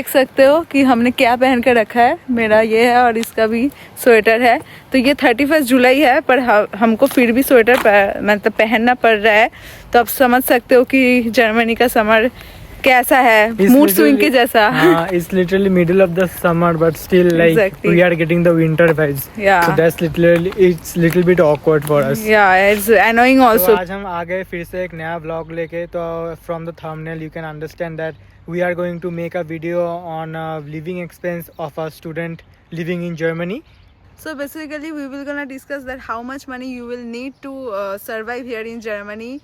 देख सकते हो कि हमने क्या पहन कर रखा है। मेरा ये है और इसका भी स्वेटर है। तो ये 31 जुलाई है पर हमको फिर भी स्वेटर मतलब पहनना पड़ रहा है। तो आप समझ सकते हो कि जर्मनी का समर कैसा है, मूड स्विंग के जैसा। It's literally middle of the summer, but still like Exactly. we are getting the winter vibes. Yeah. So that's literally it's little bit awkward for us. Yeah, it's annoying also. तो आज हम आ गए फिर से एक नया vlog लेके। तो from the thumbnail you can understand that we are going to make a video on living expense of a student living in Germany. So basically we will gonna discuss that how much money you will need to survive here in Germany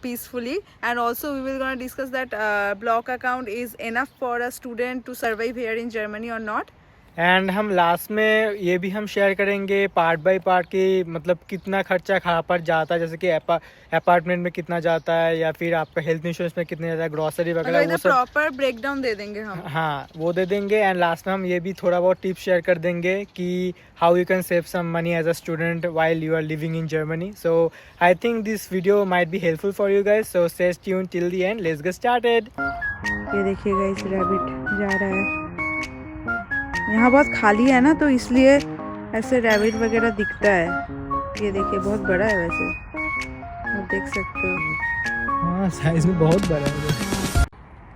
peacefully, and also we will gonna discuss that block account is enough for a student to survive here in Germany or not. And हम last में ये भी हम share करेंगे part by part की मतलब कितना खर्चा कहाँ पर जाता है, जैसे कि अपार्टमेंट में कितना जाता है या फिर आपका हेल्थ इंश्योरेंस में कितने जाता है, ग्रोसरी वगैरह वो सब प्रॉपर ब्रेकडाउन दे देंगे हम। हाँ वो दे देंगे। एंड लास्ट में हम ये भी थोड़ा बहुत टिप्स शेयर कर देंगे कि how you can save some money as a student while you are living in Germany. So I think this video might be helpful for you guys. So stay tuned till the end, let's get started. ये देखिएगा इस rabbit जा रहा है। यहाँ बहुत खाली है ना तो इसलिए ऐसे रैबिट वगैरह दिखता है। ये देखिए बहुत बड़ा है वैसे, आप देख सकते हो। हाँ साइज में बहुत बड़ा है।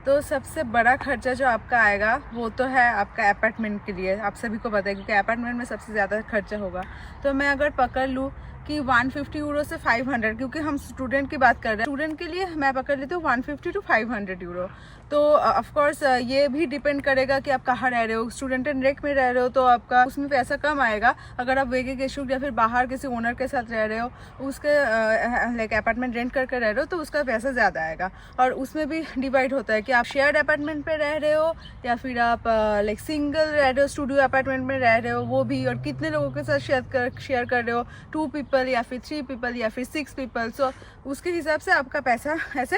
तो सबसे बड़ा खर्चा जो आपका आएगा वो तो है आपका अपार्टमेंट के लिए। आप सभी को पता है क्योंकि अपार्टमेंट में सबसे ज़्यादा खर्चा होगा। तो मैं अगर पकड़ लूँ कि 150 यूरो से 500, क्योंकि हम स्टूडेंट की बात कर रहे हैं, स्टूडेंट के लिए मैं पकड़ लेती हूँ 150 to 500 यूरो। तो ऑफकोर्स ये भी डिपेंड करेगा कि आप कहाँ रह रहे हो। स्टूडेंट एंड रेक में रह रहे हो तो आपका उसमें पैसा कम आएगा। अगर आप वेगे के शुल्क या फिर बाहर किसी ओनर के साथ रह रहे हो, उसके लाइक अपार्टमेंट रेंट करके रह रहे हो तो उसका पैसा ज़्यादा आएगा। और उसमें भी डिवाइड होता है कि आप शेयर्ड अपार्टमेंट पे रह रहे हो या फिर आप लाइक सिंगल रह रहे हो, स्टूडियो अपार्टमेंट में रह रहे हो, वो भी, और कितने लोगों के साथ शेयर कर रहे हो, 2 पीपल या फिर 3 पीपल या फिर 6 पीपल। सो उसके हिसाब से आपका पैसा ऐसे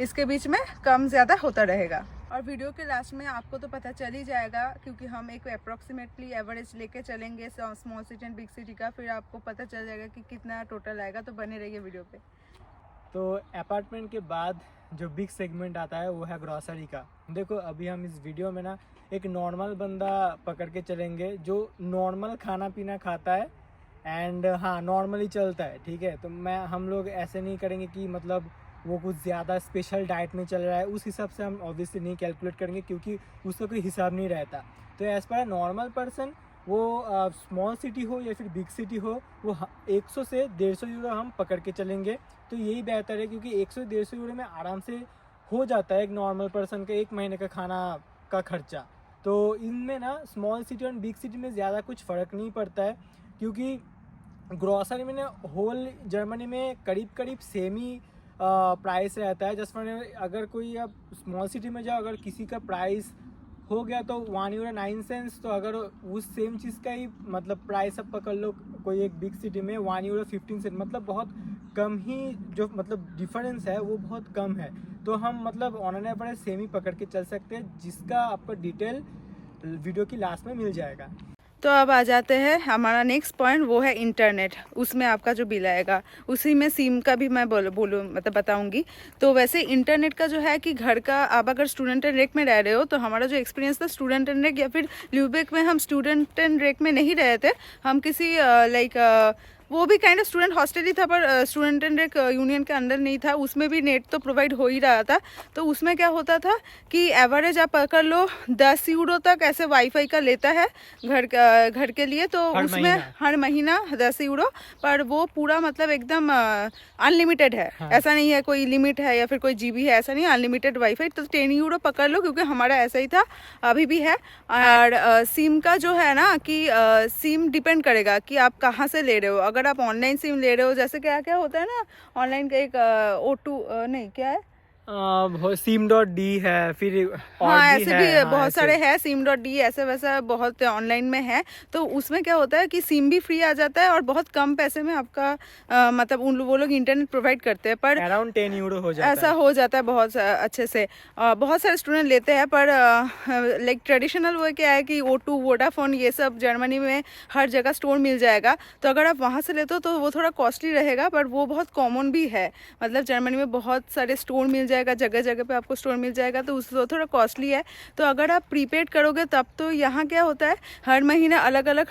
इसके बीच में कम ज़्यादा होता रहेगा। और वीडियो के लास्ट में आपको तो पता चल ही जाएगा क्योंकि हम एक अप्रॉक्सीमेटली एवरेज लेके चलेंगे small city and big city का, फिर आपको पता चल जाएगा कि कितना टोटल आएगा। तो बने रहिए वीडियो पे। तो अपार्टमेंट के बाद जो बिग सेगमेंट आता है वो है ग्रॉसरी का। देखो अभी हम इस वीडियो में ना एक नॉर्मल बंदा पकड़ के चलेंगे जो नॉर्मल खाना पीना खाता है एंड हाँ नॉर्मली चलता है, ठीक है। तो हम लोग ऐसे नहीं करेंगे कि मतलब वो कुछ ज़्यादा स्पेशल डाइट में चल रहा है, उस हिसाब से हम ऑब्वियसली नहीं कैलकुलेट करेंगे क्योंकि उसका कोई हिसाब नहीं रहता। तो एज़ पर नॉर्मल पर्सन वो स्मॉल सिटी हो या फिर बिग सिटी हो, वो 100 से 150 यूरो हम पकड़ के चलेंगे। तो यही बेहतर है क्योंकि 100-150 यूरो में आराम से हो जाता है एक नॉर्मल पर्सन का 1 महीने का खाना का खर्चा। तो इनमें ना स्मॉल सिटी और बिग सिटी में ज़्यादा कुछ फ़र्क नहीं पड़ता है क्योंकि ग्रॉसरी में ना होल जर्मनी में करीब सेम ही प्राइस रहता है। जस्ट फॉर अगर कोई आप स्मॉल सिटी में जाओ, अगर किसी का प्राइस हो गया तो 1 यूरो 9 सेंट्स, तो अगर उस सेम चीज़ का ही मतलब प्राइस आप पकड़ लो कोई एक बिग सिटी में 1 यूरो 15 सेंट, मतलब बहुत कम ही जो मतलब डिफरेंस है वो बहुत कम है। तो हम मतलब ऑन एन एवरेज सेम ही पकड़ के चल सकते हैं जिसका आपको डिटेल वीडियो की लास्ट में मिल जाएगा। तो अब आ जाते हैं हमारा नेक्स्ट पॉइंट, वो है इंटरनेट। उसमें आपका जो बिल आएगा उसी में सिम का भी मैं बोलूँ मतलब बताऊंगी। तो वैसे इंटरनेट का जो है कि घर का आप अगर स्टूडेंट एंड रेक में रह रहे हो तो हमारा जो एक्सपीरियंस था स्टूडेंट एंड रेक या फिर ल्यूबेक में, हम स्टूडेंट एंड रेक में नहीं रहे थे, हम किसी लाइक वो भी काइंड ऑफ स्टूडेंट हॉस्टल ही था पर स्टूडेंट एंड एक यूनियन के अंदर नहीं था। उसमें भी नेट तो प्रोवाइड हो ही रहा था। तो उसमें क्या होता था कि एवरेज आप पकड़ लो 10 यूरो तक ऐसे वाईफाई का लेता है घर के लिए। तो उसमें हर महीना 10 यूरो, पर वो पूरा मतलब एकदम अनलिमिटेड है। हाँ। ऐसा नहीं है कोई लिमिट है या फिर कोई जीबी है, ऐसा नहीं, अनलिमिटेड वाईफाई। तो 10 यूरो पकड़ लो क्योंकि हमारा ऐसा ही था, अभी भी है। और सिम का जो है ना कि सिम डिपेंड करेगा कि आप कहाँ से ले रहे हो। अगर आप ऑनलाइन सिम ले रहे हो, जैसे क्या क्या होता है ना ऑनलाइन का एक O2 नहीं क्या है sim.d है, फिर हाँ ऐसे भी बहुत सारे हैं, sim.d ऐसे वैसा बहुत ऑनलाइन में है। तो उसमें क्या होता है कि सिम भी फ्री आ जाता है और बहुत कम पैसे में आपका मतलब वो लोग इंटरनेट प्रोवाइड करते हैं। पर अराउंड 10 यूरो हो जाता है, ऐसा हो जाता है बहुत अच्छे से। बहुत सारे स्टूडेंट लेते हैं पर लाइक ट्रेडिशनल वो क्या है कि O2 वोडाफोन ये सब जर्मनी में हर जगह स्टोर मिल जाएगा। तो अगर आप वहाँ से लेते हो तो वो थोड़ा कॉस्टली रहेगा, पर वो बहुत कॉमन भी है। मतलब जर्मनी में बहुत सारे स्टोर मिल जाएगा, जगह जगह पे आपको स्टोर मिल जाएगा, तो उस वो थोड़ा कॉस्टली है। तो अगर आप प्रीपेड करोगे तब तो यहाँ क्या होता है, हर महीने अलग अलग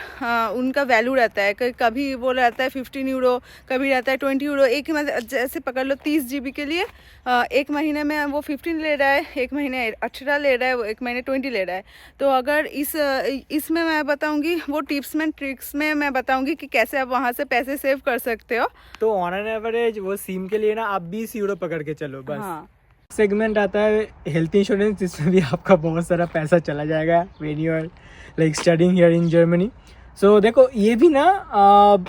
उनका वैल्यू रहता है। कभी वो रहता है 15 यूरो, कभी रहता है 20 यूरो। एक जैसे पकड़ लो 30 GB के लिए एक महीने में वो 15 ले रहा है, एक महीने 18 ले रहा है, वो एक महीने 20 ले रहा है। तो अगर इसमें मैं बताऊंगी, वो टिप्स में ट्रिक्स में मैं बताऊंगी कि कैसे आप वहाँ से पैसे सेव कर सकते हो। तो ऑन एन एवरेज वो सिम के लिए ना आप 20 यूरो पकड़ के चलो बस। हाँ। सेगमेंट आता है हेल्थ इंश्योरेंस, जिसमें भी आपका बहुत सारा पैसा चला जाएगा when you are like studying here in Germany. So देखो ये भी ना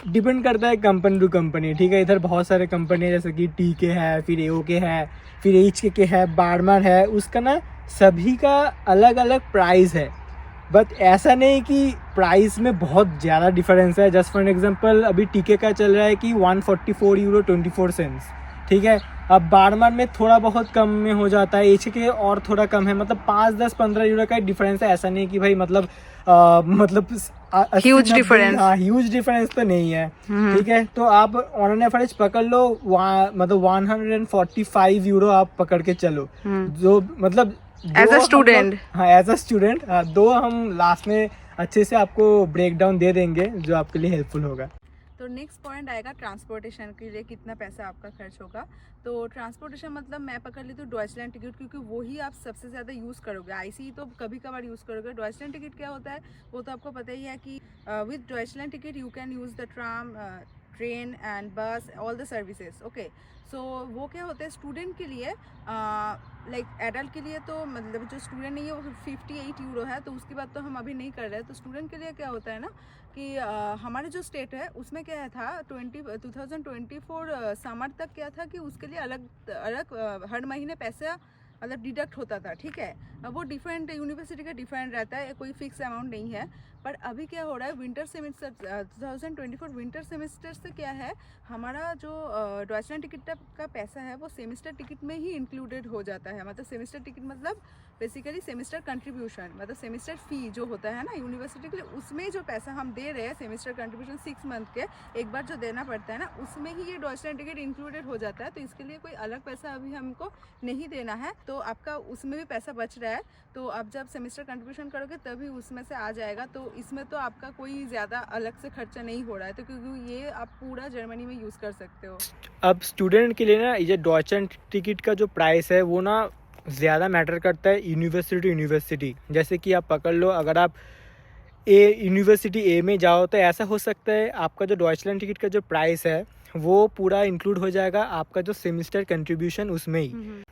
डिपेंड करता है कंपनी टू कंपनी, ठीक है। इधर बहुत सारे कंपनी है, जैसे कि टी है, फिर एओ के है, फिर एच के है, बारमर है, उसका ना सभी का अलग अलग प्राइस है। बट ऐसा नहीं कि प्राइस में बहुत ज़्यादा डिफरेंस है। जस्ट फॉर एग्जांपल अभी टीके का चल रहा है कि 144 यूरो 24 सेंट्स, ठीक है। अब बारमर में थोड़ा बहुत कम में हो जाता है, एच के और थोड़ा कम है, मतलब 5, 10, 15 यूरो का डिफरेंस है। ऐसा नहीं कि भाई मतलब ह्यूज डिफरेंस, हाँ ह्यूज डिफरेंस तो नहीं है, ठीक है। तो आप ऑन एन एवरेज पकड़ लो मतलब 145 यूरो आप पकड़ के चलो, जो मतलब एज अ स्टूडेंट। हाँ एज अ स्टूडेंट। दो हम लास्ट में अच्छे से आपको ब्रेक डाउन दे देंगे जो आपके लिए हेल्पफुल होगा। तो नेक्स्ट पॉइंट आएगा ट्रांसपोर्टेशन के लिए कितना पैसा आपका खर्च होगा। तो ट्रांसपोर्टेशन मतलब मैं पकड़ ली तो डॉइचलैंड टिकट, क्योंकि वही आप सबसे ज़्यादा यूज़ करोगे। आईसी तो कभी कभार यूज़ करोगे। डॉइचलैंड टिकट क्या होता है वो तो आपको पता ही है कि with Deutschland ticket you can use the tram, train and bus, all the services. Okay, so वो क्या होता है स्टूडेंट के लिए, लाइक एडल्ट के लिए तो मतलब जो स्टूडेंट नहीं है वो 58 यूरो है, तो उसकी बात तो हम अभी नहीं कर रहे हैं। तो स्टूडेंट के लिए क्या होता है ना कि हमारे जो स्टेट है उसमें क्या था 2024 समर तक क्या था कि उसके लिए अलग अलग हर महीने पैसा मतलब डिडक्ट होता था, ठीक है। अब वो डिफरेंट यूनिवर्सिटी का डिफरेंट रहता है, कोई फिक्स अमाउंट नहीं है। पर अभी क्या हो रहा है विंटर सेमेस्टर 2024 विंटर सेमेस्टर से क्या है, हमारा जो डॉइचलैंड टिकट का पैसा है वो सेमेस्टर टिकट में ही इंक्लूडेड हो जाता है। मतलब सेमेस्टर टिकट मतलब बेसिकली सेमेस्टर कंट्रीब्यूशन, मतलब सेमेस्टर फी जो होता है ना यूनिवर्सिटी के लिए, उसमें जो पैसा हम दे रहे हैं सेमेस्टर कंट्रीब्यूशन 6 मंथ के एक बार जो देना पड़ता है ना, उसमें ही ये डॉइचलैंड टिकट इंक्लूडेड हो जाता है। तो इसके लिए कोई अलग पैसा अभी हमको नहीं देना है, तो आपका उसमें भी पैसा बच रहा है। तो आप जब सेमेस्टर कंट्रीब्यूशन करोगे तभी उसमें से आ जाएगा। तो इसमें तो आपका कोई ज़्यादा अलग से खर्चा नहीं हो रहा है, तो क्योंकि ये आप पूरा जर्मनी में यूज़ कर सकते हो। अब स्टूडेंट के लिए ना ये डॉइचलैंड टिकट का जो प्राइस है वो ना ज़्यादा मैटर करता है यूनिवर्सिटी टू यूनिवर्सिटी। जैसे कि आप पकड़ लो अगर आप यूनिवर्सिटी ए में जाओ तो ऐसा हो सकता है आपका जो डॉइचलैंड टिकट का जो प्राइस है वो पूरा इंक्लूड हो जाएगा आपका जो सेमेस्टर कंट्रीब्यूशन उसमें ही।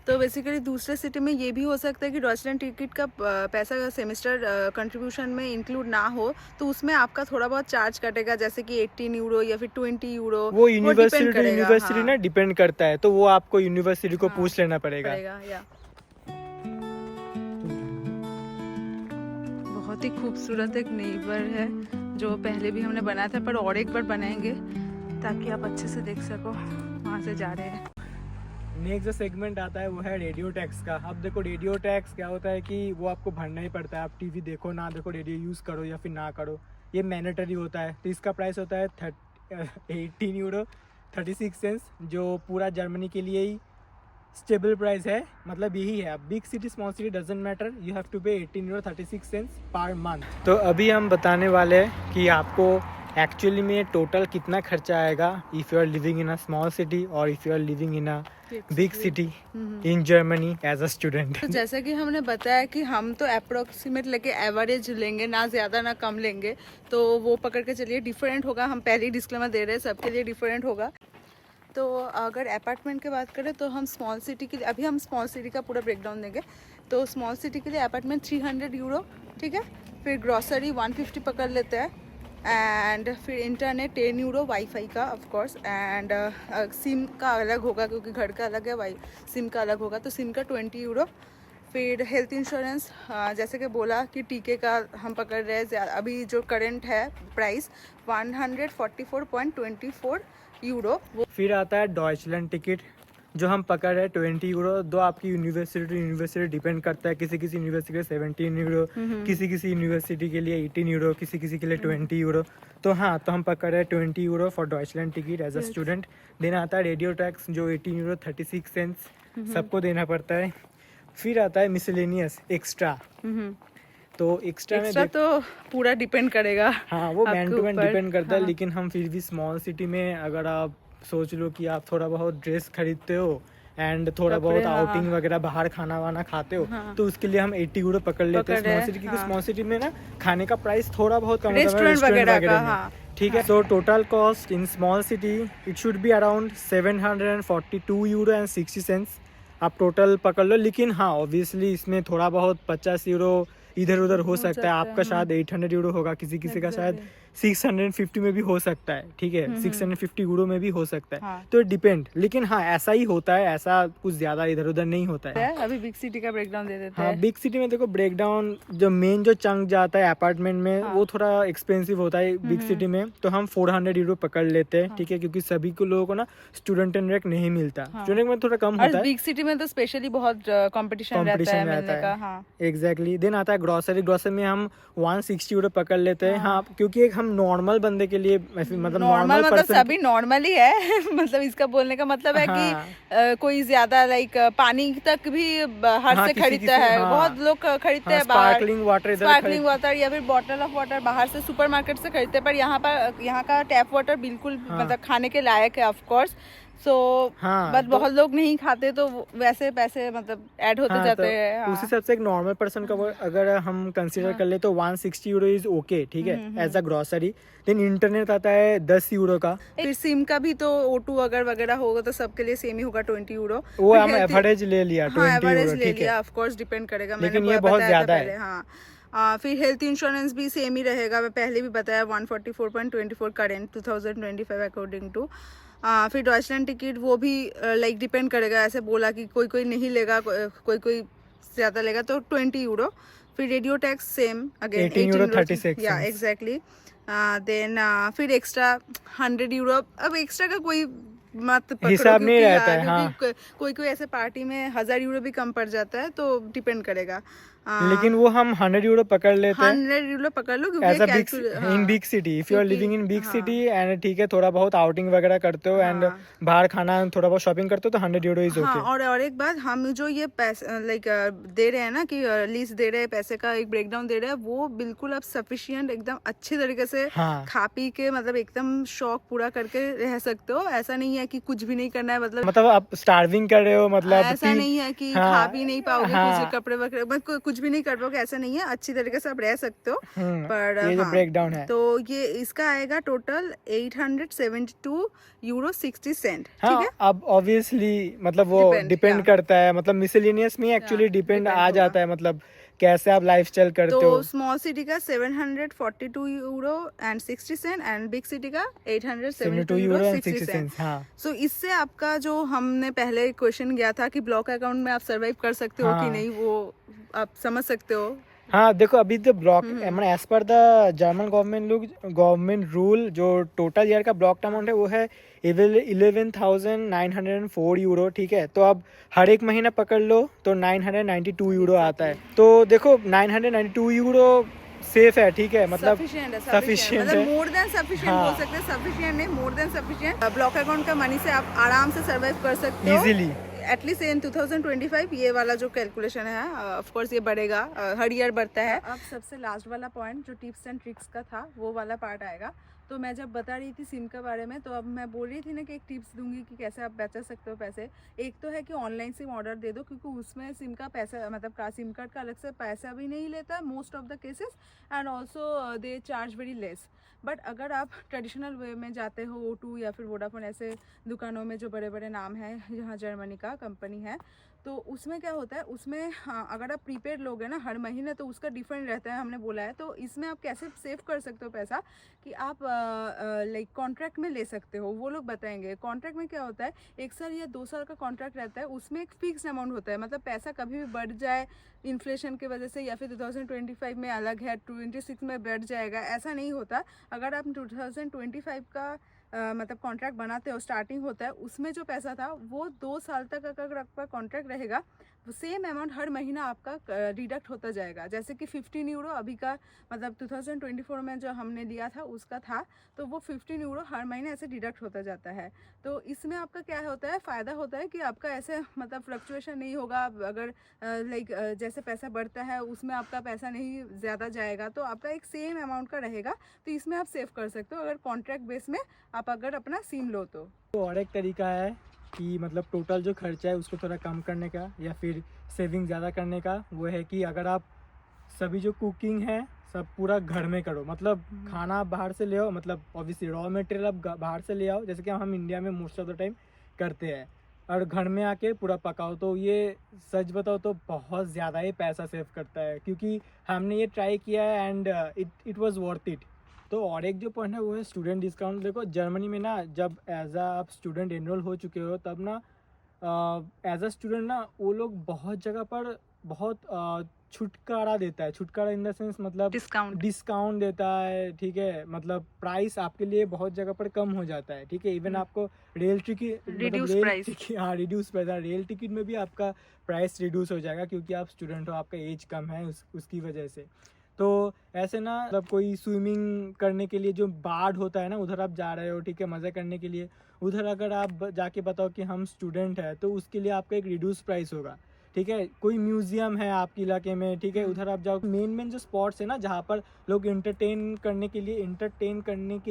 तो बेसिकली दूसरे सिटी में ये भी हो सकता है कि डॉइचलैंड टिकट का पैसा सेमेस्टर कंट्रीब्यूशन में इंक्लूड ना हो, तो उसमें आपका थोड़ा बहुत चार्ज कटेगा, जैसे कि 18 यूरो या फिर 20 यूरो। वो यूनिवर्सिटी टू यूनिवर्सिटी हाँ। ना डिपेंड करता है, तो वो आपको यूनिवर्सिटी को पूछ लेना पड़ेगा। या बहुत ही खूबसूरत एक नेबर है जो पहले भी हमने बनाया था, पर और एक बार बनाएंगे ताकि आप अच्छे से देख सको। वहाँ से जा रहे हैं। नेक्स्ट जो सेगमेंट आता है वो है रेडियो टैक्स का। अब देखो रेडियो टैक्स क्या होता है कि वो आपको भरना ही पड़ता है। आप टीवी देखो ना देखो, रेडियो यूज़ करो या फिर ना करो, ये मैंडेटरी होता है। तो इसका प्राइस होता है 18 यूरो 36 सेंट्स, जो पूरा जर्मनी के लिए ही स्टेबल प्राइस है। मतलब यही है, big city small city doesn't matter, you have to pay 18 euro 36 cents per month. तो अभी हम बताने वाले हैं कि आपको एक्चुअली में टोटल कितना खर्चा आएगा if you are living in a small city और if you are living in a big city in Germany as a student. तो जैसा कि हमने बताया कि हम तो अप्रोक्सीमेट लेके एवरेज लेंगे, ना ज़्यादा ना कम लेंगे, तो वो पकड़ के चलिए डिफरेंट होगा। हम पहले ही डिस्क्लेमर दे रहे हैं, सबके लिए डिफरेंट होगा। तो अगर अपार्टमेंट की बात करें तो हम स्मॉल सिटी के लिए, अभी हम स्मॉल सिटी का पूरा ब्रेकडाउन देंगे। तो स्मॉल सिटी के लिए अपार्टमेंट 300 यूरो, ठीक है। फिर ग्रॉसरी 150 पकड़ लेते हैं, एंड फिर इंटरनेट 10 यूरो, वाईफाई का ऑफ कोर्स, एंड सिम का अलग होगा क्योंकि घर का अलग है, सिम का अलग होगा, तो सिम का 20 यूरो। फिर हेल्थ इंश्योरेंस जैसे कि बोला कि टीके का हम पकड़ रहे हैं, अभी जो करंट है प्राइस 144.24 यूरो। फिर आता है डॉइचलैंड टिकट जो हम पकड़ रहे हैं 20 यूरो। दो आपकी यूनिवर्सिटी टू यूनिवर्सिटी डिपेंड करता है, किसी किसी यूनिवर्सिटी के 17 यूरो, किसी किसी यूनिवर्सिटी के लिए 18 यूरो, किसी किसी के लिए 20 यूरो। तो हाँ, तो हम पकड़ रहे हैं 20 euro for Deutschland ticket as a student. Then आता है रेडियो टैक्स जो 18 यूरो 36 सेंट्स सबको देना पड़ता है। फिर आता है मिसलेनियस एक्स्ट्रा। तो एक्स्ट्रा में तो पूरा डिपेंड करेगा। हाँ, वो मैन टू मैन डिपेंड करता है। हाँ। लेकिन हम फिर भी स्मॉल सिटी में अगर आप सोच लो कि आप थोड़ा बहुत ड्रेस खरीदते हो एंड थोड़ा बहुत हाँ। आउटिंग वगैरह बाहर खाना वाना खाते हो, हाँ। तो उसके लिए हम 80 यूरो पकड़ लेते हैं स्मॉल सिटी, क्योंकि हाँ। स्मॉल सिटी में ना खाने का प्राइस थोड़ा बहुत कम होता है रेस्टोरेंट वगैरह का। हाँ। ठीक है। So total cost in small city it should be around 742 euro and 60 cents आप टोटल पकड़ लो। लेकिन हाँ, ऑब्वियसली इसमें थोड़ा बहुत 50 यूरो इधर उधर हो सकता है। आपका शायद 800 यूरो होगा, किसी का शायद 650 में भी हो सकता है। ठीक है, 650 यूरो में भी हो सकता है। हाँ। तो डिपेंड। लेकिन हाँ, ऐसा ही होता है, ऐसा कुछ ज्यादा इधर उधर नहीं होता है। अभी बिग सिटी का ब्रेकडाउन दे देते हैं। हाँ, बिग सिटी में देखो ब्रेकडाउन जो मेन जो चंक जाता है अपार्टमेंट में, हाँ। वो थोड़ा एक्सपेंसिव होता है बिग सिटी में। तो हम 400 यूरो पकड़ लेते हैं। ठीक है, क्योंकि सभी को लोगों को ना स्टूडेंट रेंट नहीं मिलता। स्टूडेंट में थोड़ा कम होता है। बिग सिटी में तो स्पेशली बहुत कंपटीशन रहता है मिलने का। हाँ। एग्जैक्टली। देन आता है ग्रोसरी। ग्रोसरी में हम 160 यूरो पकड़ लेते हैं। हाँ, क्योंकि एक हम नॉर्मल बंदे के लिए मतलब नॉर्मल मतलब सभी नॉर्मल ही है। मतलब इसका बोलने का मतलब है कि कोई ज्यादा लाइक पानी तक भी बाहर से खरीदता है। बहुत लोग खरीदते हैं बाहर, स्पार्कलिंग वाटर या फिर बॉटल ऑफ वाटर बाहर से सुपरमार्केट से खरीदते हैं। पर यहाँ का टैप वाटर बिल्कुल मतलब खाने के लायक है ऑफ कोर्स। बट बहुत लोग नहीं खाते, तो वैसे पैसे मतलब ऐड होते जाते हैं। उस हिसाब से एक नॉर्मल पर्सन का अगर हम कंसीडर कर ले तो 160 यूरो इज ओके। ठीक है, as a grocery. Then internet आता है 10 यूरो का। फिर सिम का भी तो O2 अगर वगैरह होगा तो सबके लिए सेम ही होगा 20 यूरो। वो हम एवरेज ले लिया 20 यूरो। ठीक है, ऑफ कोर्स डिपेंड करेगा। लेकिन ये बहुत ज्यादा है। हाँ। फिर हेल्थ इंश्योरेंस भी सेम ही रहेगा। मैं पहले भी बताया 144.24 करेंट 2025 अकॉर्डिंग टू। फिर डॉइचलैंड टिकट वो भी लाइक डिपेंड करेगा। ऐसे बोला कि कोई नहीं लेगा, कोई ज़्यादा लेगा तो 20 यूरो। फिर radio tax same again 18 euro 36 या एग्जैक्टली। देन फिर एक्स्ट्रा 100 यूरो। अब एक्स्ट्रा का कोई मत पकड़ो, हिसाब नहीं रहता है। हाँ। कोई ऐसे पार्टी में 1000 यूरो भी कम पड़ जाता है, तो डिपेंड करेगा। लेकिन वो हम 100 यूरो पकड़ लेते हैं। 100 यूरो पकड़ लो in big city. If you are living in big city and ठीक है, थोड़ा बहुत आउटिंग वगैरह करते हो एंड बाहर खाना थोड़ा बहुत शॉपिंग करते हो तो 100 यूरो इज ओके। और एक बात, हम जो ये पैसे लाइक दे रहे हैं ना कि लीज दे रहे हैं, पैसे का एक ब्रेकडाउन दे रहे हैं, वो बिल्कुल आप सफिशिएंट एकदम अच्छे तरीके से खा पी के मतलब एकदम शौक पूरा करके रह सकते हो। ऐसा नहीं है कि कुछ भी नहीं करना है, मतलब आप स्टार्विंग कर रहे हो, मतलब ऐसा नहीं है कि खा भी नहीं पाओगे, कुछ कपड़े वगैरह कुछ भी नहीं कर पाओगे, ऐसा नहीं है। अच्छी तरीके से आप रह सकते हो। पर ये जो ब्रेकडाउन है, तो ये इसका आएगा टोटल 872 यूरो 60 सेंट। हाँ, ठीक है। अब ऑब्वियसली मतलब वो डिपेंड करता है, मतलब मिसलेनियस में एक्चुअली डिपेंड आ जाता है, मतलब कैसे आप लाइफस्टाइल करते हो। तो स्मॉल सिटी का 742 euro and 60 cent and big city का 872 यूरो 60 सेंट। सो इससे आपका जो हमने पहले क्वेश्चन गया था कि ब्लॉक अकाउंट में आप सर्वाइव कर सकते हो कि नहीं, वो आप समझ सकते हो। हाँ, देखो अभी तो block as per the German government rule जो टोटल ईयर का ब्लॉक अमाउंट है वो है 11,904 यूरो। ठीक है, तो अब हर एक महीना पकड़ लो तो 992 यूरो आता है। तो देखो 992 यूरो सेफ है। ठीक है, मतलब सफिशिएंट है, मोर देन सफिशिएंट बोल सकते हैं। सफिशिएंट नहीं, more than sufficient. Block account का मनी से आप आराम से सर्वाइव कर सकते हो इजीली। एटलीस्ट इन 2025 ये वाला जो कैलकुलेशन है, ऑफ कोर्स ये बढ़ेगा, हर ईयर बढ़ता है। अब सबसे लास्ट वाला पॉइंट जो टिप्स एंड ट्रिक्स का था, वो वाला पार्ट आएगा। तो मैं जब बता रही थी सिम के बारे में, तो अब मैं बोल रही थी ना कि एक टिप्स दूंगी कि कैसे आप बचा सकते हो पैसे। एक तो है कि ऑनलाइन सिम ऑर्डर दे दो, क्योंकि उसमें सिम का पैसा मतलब का सिम कार्ड का अलग से पैसा भी नहीं लेता most of the cases, and also they charge very less. But अगर आप ट्रेडिशनल वे में जाते हो, O2 या फिर वोडाफोन ऐसे दुकानों में जो बड़े बड़े नाम हैं, जहाँ जर्मनी का कंपनी है, तो उसमें क्या होता है, उसमें हाँ, अगर आप प्रीपेड लोगे ना हर महीने, तो उसका डिफरेंट रहता है, हमने बोला है। तो इसमें आप कैसे सेव कर सकते हो पैसा, कि आप लाइक कॉन्ट्रैक्ट में ले सकते हो। वो लोग बताएंगे कॉन्ट्रैक्ट में क्या होता है। 1 साल या 2 साल का कॉन्ट्रैक्ट रहता है, उसमें एक फिक्स अमाउंट होता है, मतलब पैसा कभी भी बढ़ जाए इन्फ्लेशन की वजह से, या फिर 2025 में अलग है, 26 में बढ़ जाएगा, ऐसा नहीं होता। अगर आप 2025 का मतलब कॉन्ट्रैक्ट बनाते हो, स्टार्टिंग होता है, उसमें जो पैसा था वो 2 साल तक अगर आपका कॉन्ट्रैक्ट रहेगा, सेम अमाउंट हर महीना आपका डिडक्ट होता जाएगा। जैसे कि 15 यूरो अभी का, मतलब 2024 में जो हमने लिया था उसका था, तो वो 15 यूरो हर महीने ऐसे डिडक्ट होता जाता है। तो इसमें आपका क्या होता है, फ़ायदा होता है कि आपका ऐसे मतलब फ्लक्चुएशन नहीं होगा। अगर लाइक जैसे पैसा बढ़ता है उसमें आपका पैसा नहीं ज़्यादा जाएगा, तो आपका एक सेम अमाउंट का रहेगा। तो इसमें आप सेव कर सकते हो अगर कॉन्ट्रैक्ट बेस में आप अगर अपना सिम लो तो। और एक तरीका है कि मतलब टोटल जो खर्चा है उसको थोड़ा कम करने का या फिर सेविंग ज़्यादा करने का, वो है कि अगर आप सभी जो कुकिंग है सब पूरा घर में करो। मतलब खाना आप बाहर से ले आओ, मतलब ऑब्वियसली रॉ मटेरियल आप बाहर से ले आओ, जैसे कि हम इंडिया में मोस्ट ऑफ द टाइम करते हैं, और घर में आके पूरा पकाओ। तो ये सच बताओ तो बहुत ज़्यादा ही पैसा सेव करता है, क्योंकि हमने ये ट्राई किया है and it was worth it. तो और एक जो पॉइंट है वो है स्टूडेंट डिस्काउंट। देखो जर्मनी में ना, जब एज आ आप स्टूडेंट एनरोल हो चुके हो तब ना एज अ स्टूडेंट ना वो लोग बहुत जगह पर बहुत छुटकारा देता है। छुटकारा इन द सेंस मतलब डिस्काउंट देता है, ठीक है। मतलब प्राइस आपके लिए बहुत जगह पर कम हो जाता है, ठीक है। इवन आपको रेल टिकट हाँ रिड्यूस प्राइस, रेल टिकट में भी आपका प्राइस रिड्यूस हो जाएगा, क्योंकि आप स्टूडेंट हो, आपका एज कम है उसकी वजह से। तो ऐसे ना मतलब कोई स्विमिंग करने के लिए जो बाढ़ होता है ना, उधर आप जा रहे हो, ठीक है, मज़े करने के लिए, उधर अगर आप जाके बताओ कि हम स्टूडेंट है, तो उसके लिए आपका एक रिड्यूस प्राइस होगा, ठीक है। कोई म्यूजियम है आपके इलाके में, ठीक है, उधर आप जाओ। मेन जो स्पॉट्स है ना जहाँ पर लोग एंटरटेन करने के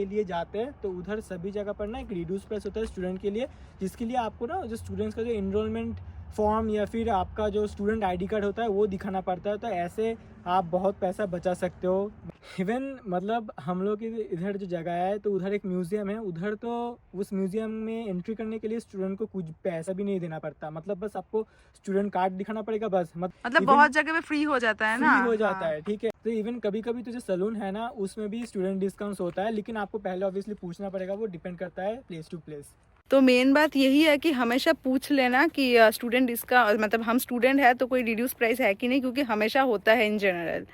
लिए जाते हैं, तो उधर सभी जगह पर ना एक रिड्यूस प्राइस होता है स्टूडेंट के लिए, जिसके लिए आपको ना जो स्टूडेंट्स का जो एनरोलमेंट फॉर्म या फिर आपका जो स्टूडेंट आईडी कार्ड होता है वो दिखाना पड़ता है। तो ऐसे आप बहुत पैसा बचा सकते हो। इवन मतलब हम लोग इधर जो जगह है, तो उधर एक म्यूजियम है, उधर तो उस म्यूजियम में एंट्री करने के लिए स्टूडेंट को कुछ पैसा भी नहीं देना पड़ता। मतलब बस आपको स्टूडेंट कार्ड दिखाना पड़ेगा बस। मतलब बहुत जगह पे फ्री हो जाता है ना, फ्री हो जाता है, ठीक है। तो इवन कभी कभी तो जो सैलून है ना उसमें भी स्टूडेंट डिस्काउंट होता है, लेकिन आपको पहले ऑब्वियसली पूछना पड़ेगा, वो डिपेंड करता है प्लेस टू प्लेस। तो मेन बात यही है कि हमेशा पूछ लेना कि स्टूडेंट डिस्काउंट, मतलब हम स्टूडेंट है तो कोई रिड्यूस प्राइस है कि नहीं, क्योंकि हमेशा होता है इन जनरल।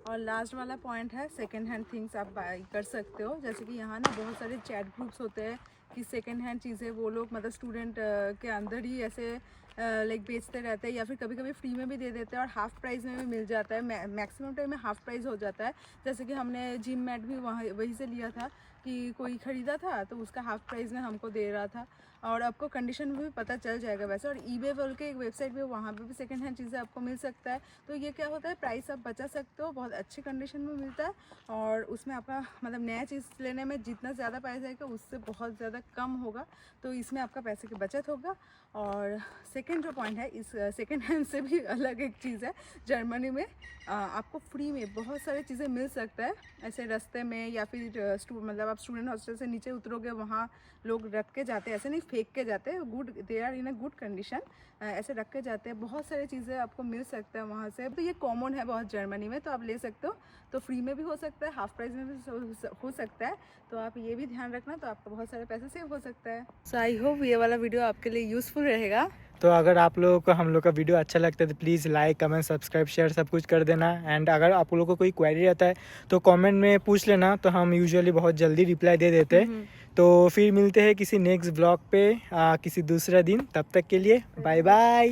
और लास्ट वाला पॉइंट है सेकेंड हैंड थिंग्स आप बाई कर सकते हो। जैसे कि यहाँ ना बहुत सारे चैट ग्रुप्स होते हैं कि सेकेंड हैंड चीज़ें वो लोग मतलब स्टूडेंट के अंदर ही ऐसे लाइक बेचते रहते हैं, या फिर कभी कभी फ्री में भी दे देते हैं और हाफ़ प्राइस में भी मिल जाता है। मैक्सिमम टाइम में हाफ़ प्राइस हो जाता है। जैसे कि हमने जिम मैट भी वहीं से लिया था कि कोई ख़रीदा था तो उसका हाफ़ प्राइस में हमको दे रहा था, और आपको कंडीशन में भी पता चल जाएगा वैसे। और ईबे बोल के एक वेबसाइट पे, वहाँ पे भी सेकंड हैंड चीज़ें आपको मिल सकता है। तो ये क्या होता है, प्राइस आप बचा सकते हो, बहुत अच्छी कंडीशन में मिलता है, और उसमें आपका मतलब नया चीज़ लेने में जितना ज़्यादा पैसा जाएगा उससे बहुत ज़्यादा कम होगा। तो इसमें आपका पैसे की बचत होगा। और सेकेंड जो पॉइंट है, इस सेकेंड हैंड से भी अलग एक चीज़ है, जर्मनी में आपको फ्री में बहुत सारी चीज़ें मिल सकता है ऐसे रास्ते में, या फिर मतलब आप स्टूडेंट हॉस्टल से नीचे उतरोगे वहाँ लोग रख के जाते हैं, ऐसे नहीं फेंक के जाते हैं, good they are in a good condition, ऐसे रख के जाते हैं। बहुत सारी चीज़ें आपको मिल सकता है वहाँ से। तो ये कॉमन है बहुत जर्मनी में, तो आप ले सकते हो। तो फ्री में भी हो सकता है, हाफ प्राइस में भी हो सकता है, तो आप ये भी ध्यान रखना, तो आपका बहुत सारे पैसे सेव हो सकता है। सो आई होप ये वाला वीडियो आपके लिए यूज़फुल रहेगा। तो अगर आप लोगों को हम लोग का वीडियो अच्छा लगता है तो please like, comment, subscribe, share सब कुछ कर देना। एंड अगर आप लोगों को कोई क्वेरी रहता है तो कमेंट में पूछ लेना, तो हम यूजुअली बहुत जल्दी रिप्लाई दे देते हैं। तो फिर मिलते हैं किसी नेक्स्ट ब्लॉग पे किसी दूसरा दिन। तब तक के लिए बाय बाय।